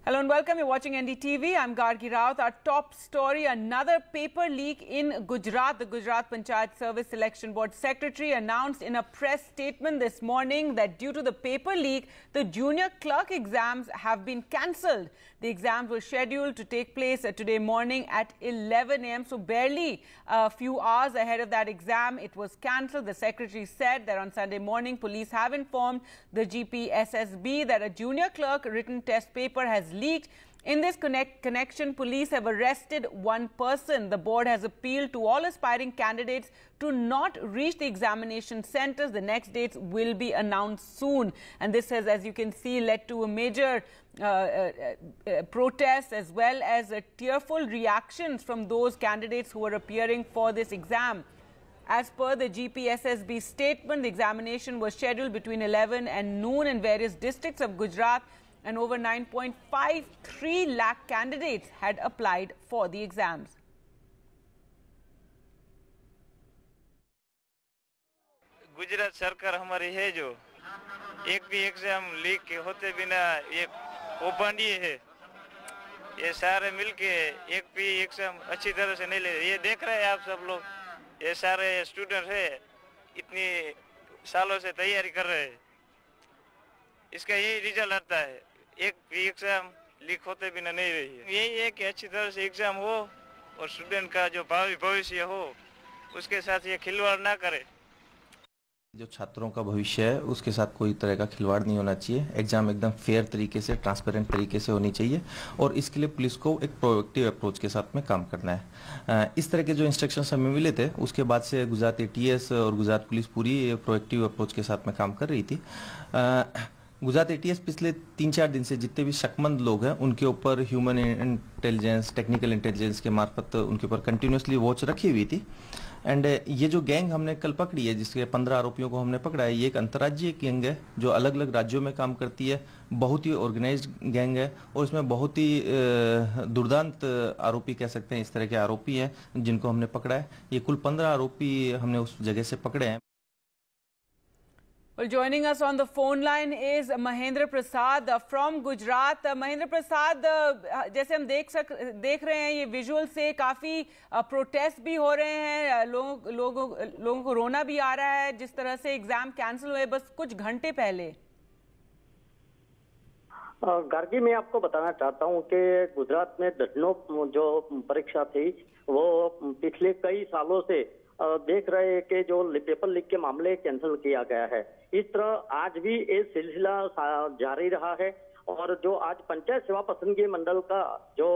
Hello and welcome. You're watching NDTV. I'm Gargi Raut. Our top story, another paper leak in Gujarat. The Gujarat Panchayat Service Selection Board Secretary announced in a press statement this morning that due to the paper leak, the junior clerk exams have been cancelled. The exams were scheduled to take place today morning at 11 a.m. So barely a few hours ahead of that exam, it was cancelled. The secretary said that on Sunday morning, police have informed the GPSSB that a junior clerk written test paper has leaked. In this connection, police have arrested one person. The board has appealed to all aspiring candidates to not reach the examination centres. The next dates will be announced soon. And this has, as you can see, led to a major protest as well as tearful reactions from those candidates who are appearing for this exam. As per the GPSSB statement, the examination was scheduled between 11 and noon in various districts of Gujarat, and over 9.53 lakh candidates had applied for the exams. Gujarat सरकार हमारी है जो एक भी exam leak के होते बिना ये ओपनडी है, ये सारे मिलके एक भी एग्जाम अच्छी तरह से नहीं ले। ये देख रहे हैं आप सब लोग, ये सारे स्टूडेंट है इतनी सालों से तैयारी कर रहे हैं, इसका यही रिजल्ट आता है। एक भी एग्जाम लीक होते बिना नहीं रही है। यही है कि अच्छी तरह से एग्जाम हो और स्टूडेंट का जो भावी भविष्य हो उसके साथ ये खिलवाड़ ना करे। जो छात्रों का भविष्य है उसके साथ कोई तरह का खिलवाड़ नहीं होना चाहिए। एग्जाम एकदम फेयर तरीके से, ट्रांसपेरेंट तरीके से होनी चाहिए और इसके लिए पुलिस को एक प्रोएक्टिव अप्रोच के साथ में काम करना है। इस तरह के जो इंस्ट्रक्शंस हमें मिले थे उसके बाद से गुजरात एटीएस और गुजरात पुलिस पूरी प्रोएक्टिव अप्रोच के साथ में काम कर रही थी। गुजरात एटीएस पिछले 3-4 दिन से जितने भी शक्मंद लोग हैं उनके ऊपर ह्यूमन इंटेलिजेंस, टेक्निकल इंटेलिजेंस के मार्फत उनके ऊपर कंटिन्यूसली वॉच रखी हुई थी। एंड ये जो गैंग हमने कल पकड़ी है, जिसके 15 आरोपियों को हमने पकड़ा है, ये एक अंतर्राज्यीय गैंग है जो अलग अलग राज्यों में काम करती है। बहुत ही ऑर्गेनाइज्ड गैंग है और इसमें बहुत ही दुर्दांत आरोपी कह सकते हैं, इस तरह के आरोपी हैं जिनको हमने पकड़ा है। ये कुल 15 आरोपी हमने उस जगह से पकड़े हैं। Well, joining us on the phone line is Mahendra Prasad from Gujarat. Mahendra Prasad, जैसे हम देख रहे हैं ये विजुअल से काफ़ी प्रोटेस्ट भी हो रहे हैं, लोगों को रोना भी आ रहा है जिस तरह से एग्जाम कैंसिल हुए बस कुछ घंटे पहले। गार्गी, मैं आपको बताना चाहता हूं कि गुजरात में दर्जनों जो परीक्षा थी वो पिछले कई सालों से देख रहे हैं कि जो पेपर लीक के मामले कैंसिल किया गया है। इस तरह आज भी ये सिलसिला जारी रहा है और जो आज पंचायत सेवा पसंदगी मंडल का जो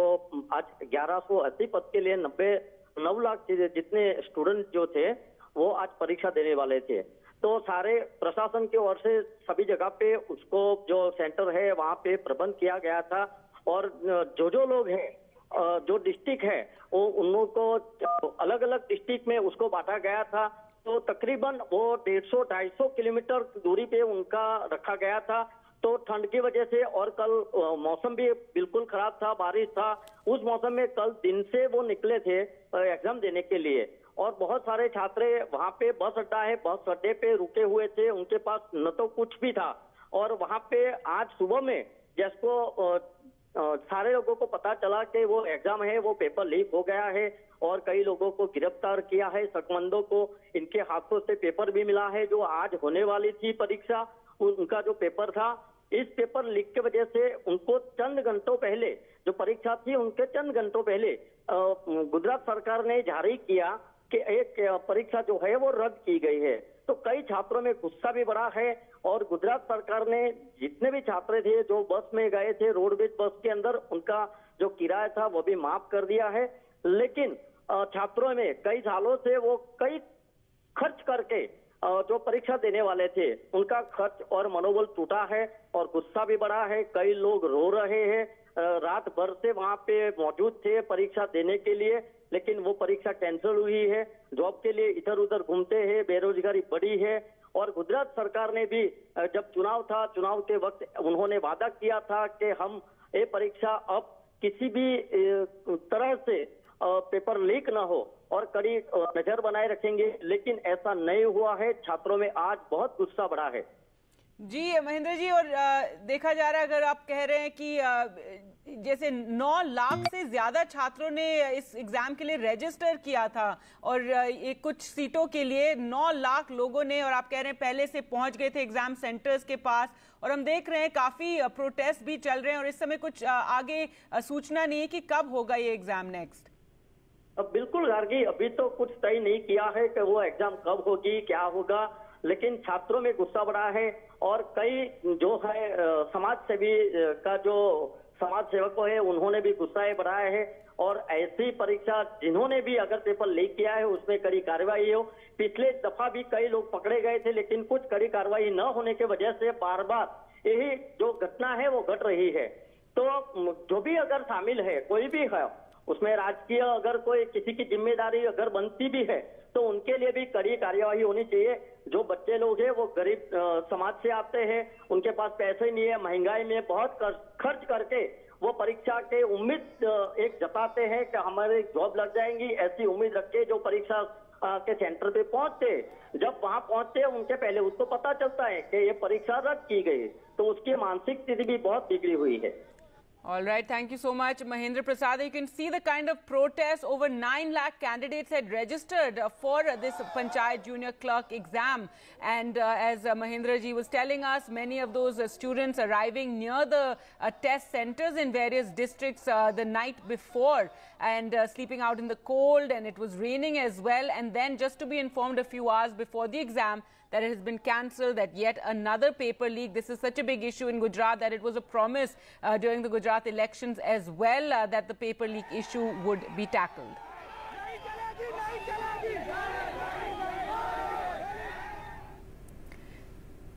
आज 1180 पद के लिए 9 लाख जितने स्टूडेंट जो थे वो आज परीक्षा देने वाले थे। तो सारे प्रशासन की ओर से सभी जगह पे उसको जो सेंटर है वहां पे प्रबंध किया गया था और जो लोग हैं जो डिस्ट्रिक्ट है वो उन लोगों को अलग अलग डिस्ट्रिक्ट में उसको बांटा गया था। तो तकरीबन वो 150-250 किलोमीटर दूरी पे उनका रखा गया था। तो ठंड की वजह से और कल मौसम भी बिल्कुल खराब था, बारिश था, उस मौसम में कल दिन से वो निकले थे एग्जाम देने के लिए और बहुत सारे छात्र वहां पे बस अड्डा है, बस अड्डे पे रुके हुए थे, उनके पास न तो कुछ भी था। और वहां पे आज सुबह में जिसको सारे लोगों को पता चला कि वो एग्जाम है वो पेपर लीक हो गया है और कई लोगों को गिरफ्तार किया है, शक्मंदों को इनके हाथों से पेपर भी मिला है। जो आज होने वाली थी परीक्षा, उनका जो पेपर था, इस पेपर लीक की वजह से उनको चंद घंटों पहले जो परीक्षा थी उनके चंद घंटों पहले गुजरात सरकार ने जारी किया कि एक परीक्षा जो है वो रद्द की गई है। तो कई छात्रों में गुस्सा भी बढ़ा है और गुजरात सरकार ने जितने भी छात्र थे जो बस में गए थे रोडवेज बस के अंदर, उनका जो किराया था वो भी माफ कर दिया है। लेकिन छात्रों में कई सालों से वो कई खर्च करके जो परीक्षा देने वाले थे उनका खर्च और मनोबल टूटा है और गुस्सा भी बढ़ा है। कई लोग रो रहे हैं, रात भर से वहां पे मौजूद थे परीक्षा देने के लिए, लेकिन वो परीक्षा कैंसिल हुई है। जॉब के लिए इधर उधर घूमते हैं, बेरोजगारी बढ़ी है। और गुजरात सरकार ने भी जब चुनाव था, चुनाव के वक्त उन्होंने वादा किया था कि हम ये परीक्षा अब किसी भी तरह से पेपर लीक ना हो और कड़ी नजर बनाए रखेंगे, लेकिन ऐसा नहीं हुआ है। छात्रों में आज बहुत गुस्सा बढ़ा है। जी महेंद्र जी, और देखा जा रहा है, अगर आप कह रहे हैं कि जैसे 9 लाख से ज्यादा छात्रों ने इस एग्जाम के लिए रजिस्टर किया था और ये कुछ सीटों के लिए 9 लाख लोगों ने, और आप कह रहे हैं पहले से पहुंच गए थे एग्जाम सेंटर्स के पास, और हम देख रहे हैं काफी प्रोटेस्ट भी चल रहे हैं और इस समय कुछ आगे सूचना नहीं है कि कब होगा ये एग्जाम नेक्स्ट। अब बिल्कुल गार्गी, अभी तो कुछ तय नहीं किया है कि वो एग्जाम कब होगी, क्या होगा, लेकिन छात्रों में गुस्सा बढ़ा है और कई जो है समाज सेवी का जो समाज सेवकों है उन्होंने भी गुस्सा बढ़ाया है और ऐसी परीक्षा जिन्होंने भी अगर पेपर लीक किया है उसमें कड़ी कार्रवाई हो। पिछले दफा भी कई लोग पकड़े गए थे लेकिन कुछ कड़ी कार्रवाई न होने की वजह से बार बार यही जो घटना है वो घट रही है। तो जो भी अगर शामिल है, कोई भी है उसमें राजकीय अगर कोई किसी की जिम्मेदारी अगर बनती भी है तो उनके लिए भी कड़ी कार्यवाही होनी चाहिए। जो बच्चे लोग हैं वो गरीब समाज से आते हैं, उनके पास पैसे नहीं है, महंगाई में बहुत खर्च करके वो परीक्षा के उम्मीद एक जताते हैं कि हमारे जॉब लग जाएंगी, ऐसी उम्मीद रख के जो परीक्षा के सेंटर पे पहुंचते, जब वहां पहुंचते उनके पहले उसको पता चलता है कि ये परीक्षा रद्द की गई, तो उसकी मानसिक स्थिति भी बहुत बिगड़ी हुई है। All right, thank you so much, Mahendra Prasad. You can see the kind of protest. Over 9 lakh candidates had registered for this Panchayat Junior Clerk exam. And as Mahendra ji was telling us, many of those students arriving near the test centers in various districts the night before and sleeping out in the cold, and it was raining as well. And then just to be informed a few hours before the exam that it has been cancelled, that yet another paper leak. This is such a big issue in Gujarat that it was a promise during the Gujarat elections as well that the paper leak issue would be tackled.